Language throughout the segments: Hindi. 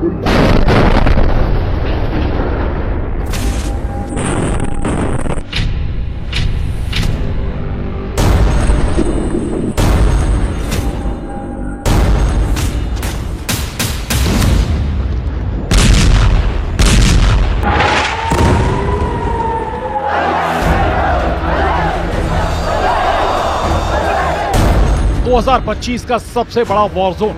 दो 2025 का सबसे बड़ा वॉर जोन।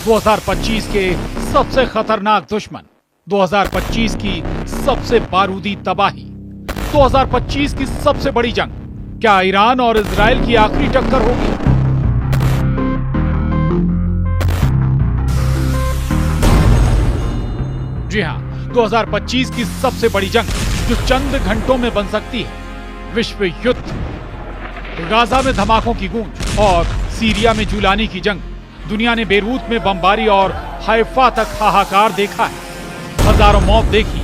दो 2025 के सबसे खतरनाक दुश्मन, 2025 की सबसे बारूदी तबाही, 2025 की सबसे बड़ी जंग। क्या ईरान और इजराइल की आखिरी टक्कर होगी? जी हां, 2025 की सबसे बड़ी जंग जो चंद घंटों में बन सकती है। विश्व युद्ध, गाजा में धमाकों की गूंज और सीरिया में जूलानी की जंग। दुनिया ने बेरूत में बमबारी और हाइफा तक हाहाकार देखा है। हजारों मौत देखी,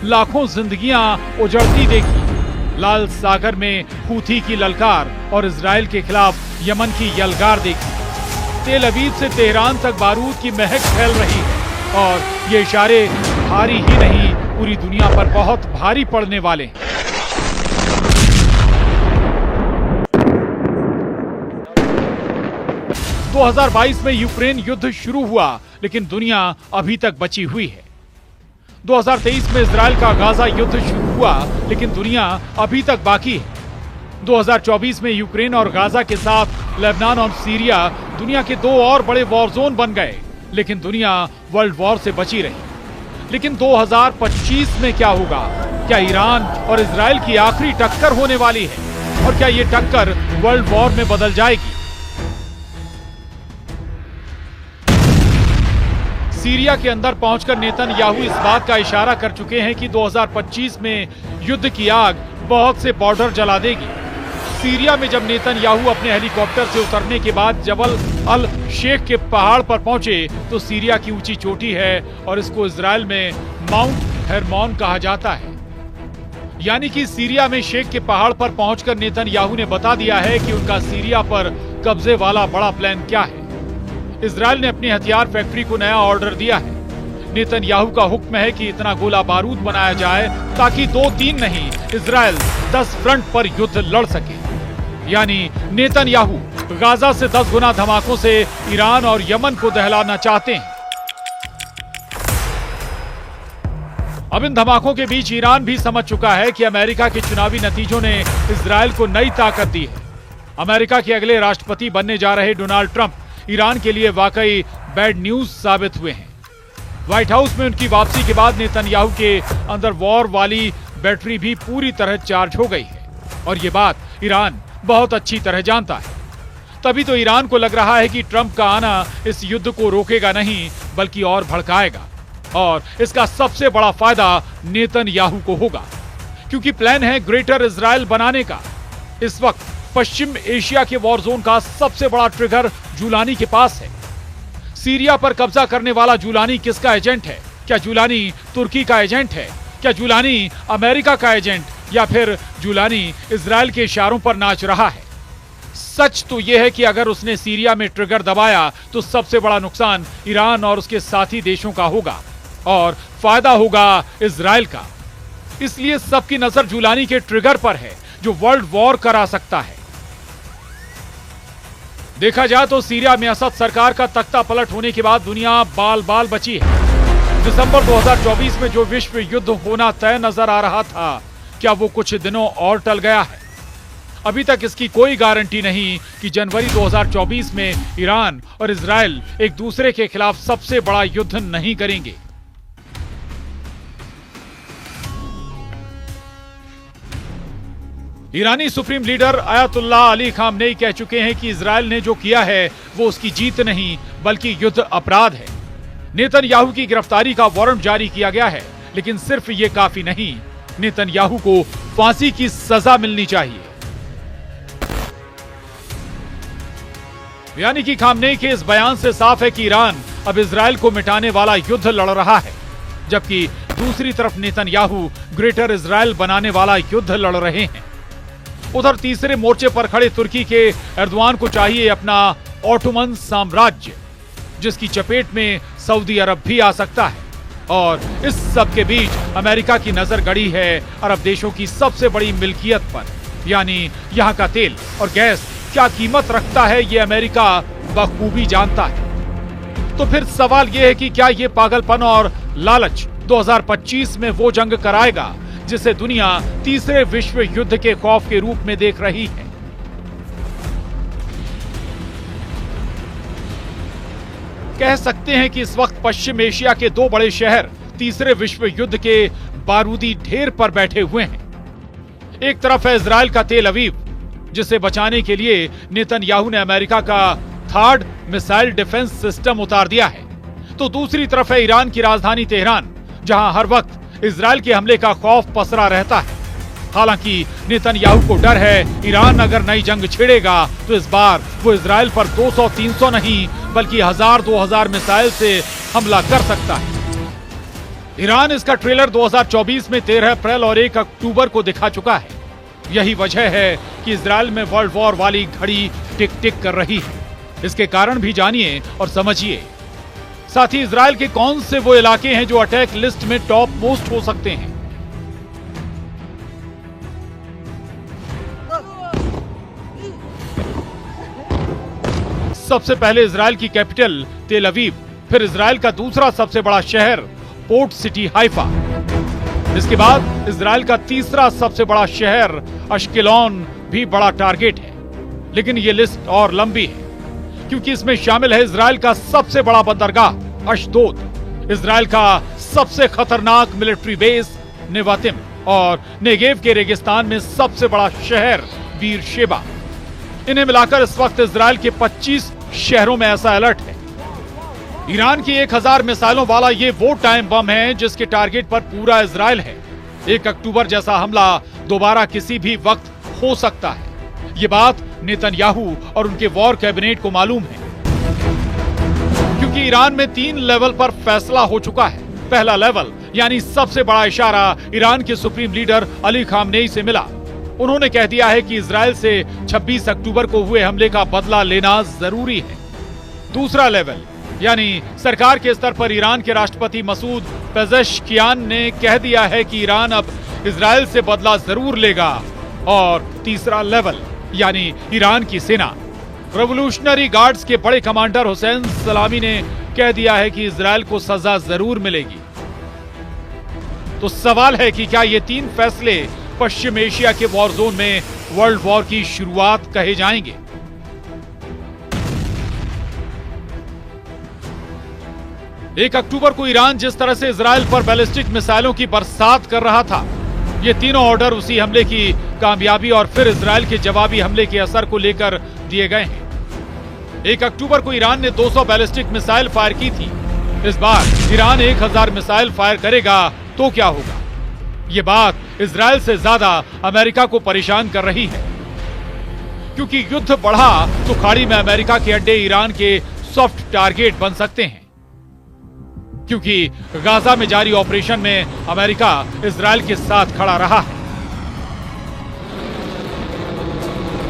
लाखों जिंदगियां उजड़ती देखी। लाल सागर में हूथी की ललकार और इजराइल के खिलाफ यमन की यलगार देखी। तेल अवीव से तेहरान तक बारूद की महक फैल रही है और ये इशारे भारी ही नहीं, पूरी दुनिया पर बहुत भारी पड़ने वाले हैं। दो 2022 में यूक्रेन युद्ध शुरू हुआ, लेकिन दुनिया अभी तक बची हुई है। 2023 में इजराइल का गाजा युद्ध शुरू हुआ, लेकिन दुनिया अभी तक बाकी है। 2024 में यूक्रेन और गाजा के साथ लेबनान और सीरिया दुनिया के दो और बड़े वॉर जोन बन गए, लेकिन दुनिया वर्ल्ड वॉर से बची रही। लेकिन 2025 में क्या होगा? क्या ईरान और इजराइल की आखिरी टक्कर होने वाली है? और क्या ये टक्कर वर्ल्ड वॉर में बदल जाएगी? सीरिया के अंदर पहुंचकर नेतन्याहू इस बात का इशारा कर चुके हैं कि 2025 में युद्ध की आग बहुत से बॉर्डर जला देगी। सीरिया में जब नेतन्याहू अपने हेलीकॉप्टर से उतरने के बाद जबल अल शेख के पहाड़ पर पहुंचे तो सीरिया की ऊंची चोटी है और इसको इजराइल में माउंट हेरमोन कहा जाता है। यानी कि सीरिया में शेख के पहाड़ पर पहुंचकर नेतन्याहू ने बता दिया है कि उनका सीरिया पर कब्जे वाला बड़ा प्लान क्या है। इजराइल ने अपनी हथियार फैक्ट्री को नया ऑर्डर दिया है। नेतन्याहू का हुक्म है कि इतना गोला बारूद बनाया जाए ताकि 2-3 नहीं, इजराइल 10 फ्रंट पर युद्ध लड़ सके। यानी नेतन्याहू गाजा से 10 गुना धमाकों से ईरान और यमन को दहलाना चाहते हैं। अब इन धमाकों के बीच ईरान भी समझ चुका है कि अमेरिका के चुनावी नतीजों ने इजराइल को नई ताकत दी है। अमेरिका के अगले राष्ट्रपति बनने जा रहे डोनाल्ड ट्रंप ईरान के लिए वाकई बैड न्यूज साबित हुए हैं। व्हाइट हाउस में उनकी वापसी के बाद नेतन्याहू के अंदर वॉर वाली बैटरी भी पूरी तरह चार्ज हो गई है और ये बात ईरान बहुत अच्छी तरह जानता है। तभी तो ईरान को लग रहा है कि ट्रंप का आना इस युद्ध को रोकेगा नहीं बल्कि और भड़काएगा और इसका सबसे बड़ा फायदा नेतन्याहू को होगा, क्योंकि प्लान है ग्रेटर इजराइल बनाने का। इस वक्त पश्चिम एशिया के वॉर जोन का सबसे बड़ा ट्रिगर जूलानी के पास है। सीरिया पर कब्जा करने वाला जूलानी किसका एजेंट है? क्या जूलानी तुर्की का एजेंट है? क्या जूलानी अमेरिका का एजेंट, या फिर जूलानी इजराइल के इशारों पर नाच रहा है? सच तो यह है कि अगर उसने सीरिया में ट्रिगर दबाया तो सबसे बड़ा नुकसान ईरान और उसके साथी देशों का होगा और फायदा होगा इजराइल का। इसलिए सबकी नजर जूलानी के ट्रिगर पर है जो वर्ल्ड वॉर करा सकता है। देखा जाए तो सीरिया में असद सरकार का तख्ता पलट होने के बाद दुनिया बाल बाल बची है। दिसंबर 2024 में जो विश्व युद्ध होना तय नजर आ रहा था, क्या वो कुछ दिनों और टल गया है? अभी तक इसकी कोई गारंटी नहीं कि जनवरी 2024 में ईरान और इजराइल एक दूसरे के खिलाफ सबसे बड़ा युद्ध नहीं करेंगे। ईरानी supreme leader Ayatollah Ali Khamenei कह चुके हैं कि इजराइल ने जो किया है वो उसकी जीत नहीं बल्कि युद्ध अपराध है। नेतन्याहू की गिरफ्तारी का वारंट जारी किया गया है, लेकिन सिर्फ ये काफी नहीं, नेतन्याहू को फांसी की सजा मिलनी चाहिए। यानी कि खामनेई के इस बयान से साफ है कि ईरान अब इजराइल को मिटाने वाला युद्ध लड़ रहा है, जबकि दूसरी तरफ नेतन्याहू ग्रेटर इजराइल बनाने वाला युद्ध लड़ रहे हैं। उधर तीसरे मोर्चे पर खड़े तुर्की के एर्दोआन को चाहिए अपना ऑटोमन साम्राज्य, जिसकी चपेट में सऊदी अरब भी आ सकता है। और इस सब के बीच अमेरिका की नजर गड़ी है अरब देशों की सबसे बड़ी मिल्कियत पर, यानी यहाँ का तेल और गैस क्या कीमत रखता है ये अमेरिका बखूबी जानता है। तो फिर सवाल ये है कि क्या ये पागलपन और लालच 2025 में वो जंग कराएगा जिसे दुनिया तीसरे विश्व युद्ध के खौफ के रूप में देख रही है। कह सकते हैं कि इस वक्त पश्चिम एशिया के दो बड़े शहर तीसरे विश्व युद्ध के बारूदी ढेर पर बैठे हुए हैं। एक तरफ है इजराइल का तेल अवीव, जिसे बचाने के लिए नेतन्याहू ने अमेरिका का थर्ड मिसाइल डिफेंस सिस्टम उतार दिया है। तो दूसरी तरफ है ईरान की राजधानी तेहरान, जहां हर वक्त इजराइल के हमले का खौफ पसरा रहता है। हालांकि नेतन्याहू को डर है ईरान अगर नई जंग छेड़ेगा तो इस बार वो इजराइल पर 200-300 नहीं बल्कि 1000-2000 मिसाइल से हमला कर सकता है। ईरान इसका ट्रेलर 2024 में 13 अप्रैल और 1 अक्टूबर को दिखा चुका है। यही वजह है कि इजराइल में वर्ल्ड वॉर वाली घड़ी टिक टिक कर रही है। इसके कारण भी जानिए और समझिए। साथ ही इजराइल के कौन से वो इलाके हैं जो अटैक लिस्ट में टॉप मोस्ट हो सकते हैं। सबसे पहले इजराइल की कैपिटल तेल अवीव, फिर इजराइल का दूसरा सबसे बड़ा शहर पोर्ट सिटी हाइफा, इसके बाद इजराइल का तीसरा सबसे बड़ा शहर अश्केलॉन भी बड़ा टारगेट है। लेकिन ये लिस्ट और लंबी है क्योंकि इसमें शामिल है इजराइल का सबसे बड़ा बंदरगाह अशदोद, इजराइल का सबसे खतरनाक मिलिट्री बेस नेवातिम और नेगेव के रेगिस्तान में सबसे बड़ा शहर बीर शेबा। इन्हें मिलाकर इस वक्त इजराइल के 25 शहरों में ऐसा अलर्ट है। ईरान की 1000 मिसाइलों वाला ये वो टाइम बम है जिसके टारगेट पर पूरा इजराइल है। 1 अक्टूबर जैसा हमला दोबारा किसी भी वक्त हो सकता है। ये बात नेतन्याहू और उनके वॉर कैबिनेट को मालूम है, क्योंकि ईरान में 3 लेवल पर फैसला हो चुका है। पहला लेवल यानी सबसे बड़ा इशारा ईरान के सुप्रीम लीडर अली खामनेई से मिला। उन्होंने कह दिया है कि इजराइल से 26 अक्टूबर को हुए हमले का बदला लेना जरूरी है। दूसरा लेवल यानी सरकार के स्तर पर ईरान के राष्ट्रपति मसूद पेजेश्कियान ने कह दिया है कि ईरान अब इजराइल से बदला जरूर लेगा। और तीसरा लेवल यानी ईरान की सेना, रेवोल्यूशनरी गार्ड्स के बड़े कमांडर हुसैन सलामी ने कह दिया है कि इजराइल को सजा जरूर मिलेगी। तो सवाल है कि क्या ये 3 फैसले पश्चिम एशिया के वॉर जोन में वर्ल्ड वॉर की शुरुआत कहे जाएंगे। 1 अक्टूबर को ईरान जिस तरह से इजराइल पर बैलिस्टिक मिसाइलों की बरसात कर रहा था, ये तीनों ऑर्डर उसी हमले की कामयाबी और फिर इजराइल के जवाबी हमले के असर को लेकर दिए गए हैं। 1 अक्टूबर को ईरान ने 200 बैलिस्टिक मिसाइल फायर की थी। इस बार ईरान 1000 मिसाइल फायर करेगा तो क्या होगा? ये बात इजराइल से ज्यादा अमेरिका को परेशान कर रही है, क्योंकि युद्ध बढ़ा तो खाड़ी में अमेरिका के अड्डे ईरान के सॉफ्ट टारगेट बन सकते हैं। क्योंकि गाजा में जारी ऑपरेशन में अमेरिका इजराइल के साथ खड़ा रहा है।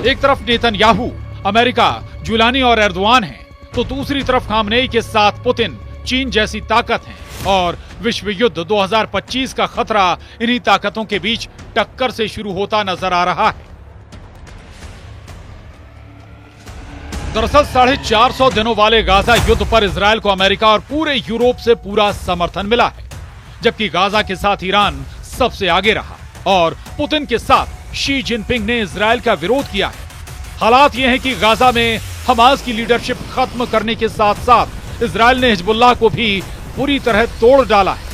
एक तरफ नेतन्याहू, अमेरिका, जुलानी और एर्दोआन हैं, तो दूसरी तरफ खामनेई के साथ पुतिन, चीन जैसी ताकत हैं। और विश्व युद्ध 2025 का खतरा इन्हीं ताकतों के बीच टक्कर से शुरू होता नजर आ रहा है। दरअसल 450 दिनों वाले गाजा युद्ध पर इजराइल को अमेरिका और पूरे यूरोप से पूरा समर्थन मिला है, जबकि गाजा के साथ ईरान सबसे आगे रहा और पुतिन के साथ शी जिनपिंग ने इजराइल का विरोध किया है। हालात ये हैं कि गाजा में हमास की लीडरशिप खत्म करने के साथ साथ इजराइल ने हिजबुल्लाह को भी पूरी तरह तोड़ डाला है।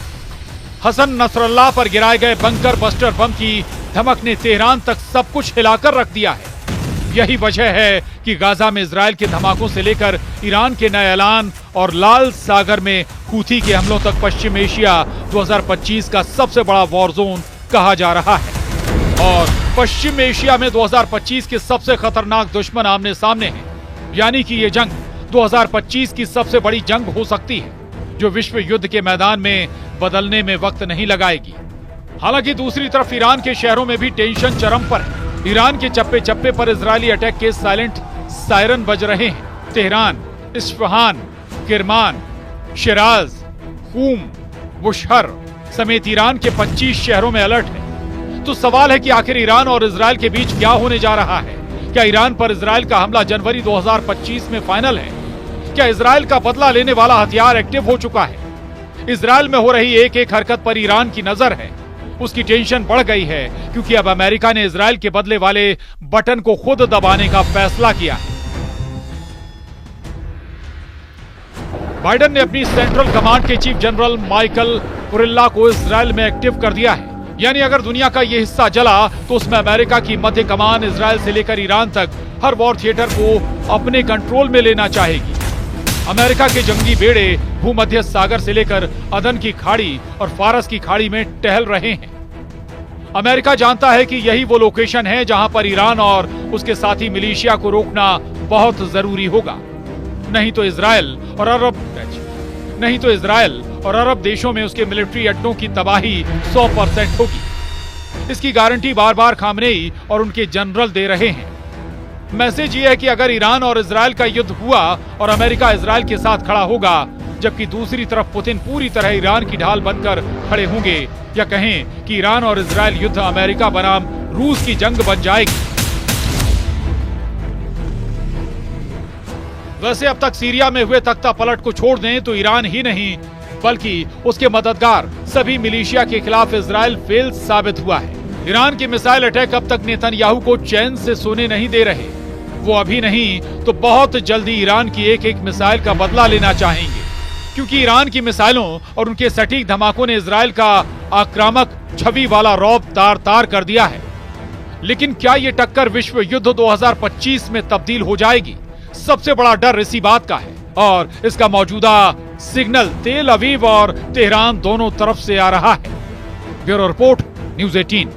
हसन नसरल्लाह पर गिराए गए बंकर बस्टर बम की धमक ने तेहरान तक सब कुछ हिलाकर रख दिया है। यही वजह है कि गाजा में इजराइल के धमाकों से लेकर ईरान के नए ऐलान और लाल सागर में हूथी के हमलों तक पश्चिम एशिया 2025 का सबसे बड़ा वॉर जोन कहा जा रहा है। और पश्चिम एशिया में 2025 के सबसे खतरनाक दुश्मन आमने सामने हैं, यानी कि ये जंग 2025 की सबसे बड़ी जंग हो सकती है, जो विश्व युद्ध के मैदान में बदलने में वक्त नहीं लगाएगी। हालांकि दूसरी तरफ ईरान के शहरों में भी टेंशन चरम पर है। ईरान के चप्पे चप्पे पर इजरायली अटैक के साइलेंट सायरन बज रहे हैं। तेहरान, इस्फहान, किरमान, शिराज, खूम, बुशहर समेत ईरान के 25 शहरों में अलर्ट है। तो सवाल है कि आखिर ईरान और इजरायल के बीच क्या होने जा रहा है? क्या ईरान पर इजरायल का हमला जनवरी 2025 में फाइनल है? क्या इजरायल का बदला लेने वाला हथियार एक्टिव हो चुका है? इजरायल में हो रही एक एक हरकत पर ईरान की नजर है। उसकी टेंशन बढ़ गई है क्योंकि अब अमेरिका ने इजरायल के बदले वाले बटन को खुद दबाने का फैसला किया है। बाइडेन ने अपनी सेंट्रल कमांड के चीफ जनरल माइकल कुरिल्ला को इजरायल में एक्टिव कर दिया है। यानी अगर दुनिया का यह हिस्सा जला तो उसमें अमेरिका की मध्य कमान इजरायल से लेकर ईरान तक हर वॉर थिएटर को अपने कंट्रोल में लेना चाहेगी। अमेरिका के जंगी बेड़े भूमध्य सागर से लेकर अदन की खाड़ी और फारस की खाड़ी में टहल रहे हैं। अमेरिका जानता है कि यही वो लोकेशन है जहां पर ईरान और उसके साथी मिलिशिया को रोकना बहुत जरूरी होगा। नहीं तो इजरायल और अरब देशों में उसके मिलिट्री अड्डों की तबाही 100% होगी। इसकी गारंटी बार बार खामनेई और उनके जनरल दे रहे हैं। मैसेज ये है कि अगर ईरान और इजरायल का युद्ध हुआ और अमेरिका इजरायल के साथ खड़ा होगा, जबकि दूसरी तरफ पुतिन पूरी तरह ईरान की ढाल बनकर खड़े होंगे, या कहें कि ईरान और इजरायल युद्ध अमेरिका बनाम रूस की जंग बन जाएगी। वैसे अब तक सीरिया में हुए तख्ता पलट को छोड़ दें तो ईरान ही नहीं बल्कि उसके मददगार सभी मिलिशिया के खिलाफ इजरायल फेल साबित हुआ है। ईरान के मिसाइल अटैक अब तक नेतन्याहू को चैन से सोने नहीं दे रहे। वो अभी नहीं तो बहुत जल्दी ईरान की एक एक मिसाइल का बदला लेना चाहेंगे, क्योंकि ईरान की मिसाइलों और उनके सटीक धमाकों ने इजरायल का आक्रामक छवि वाला रौब तार तार कर दिया है। लेकिन क्या ये टक्कर विश्व युद्ध 2025 में तब्दील हो जाएगी? सबसे बड़ा डर इसी बात का है और इसका मौजूदा सिग्नल तेल अवीव और तेहरान दोनों तरफ से आ रहा है। Bureau report, news 18।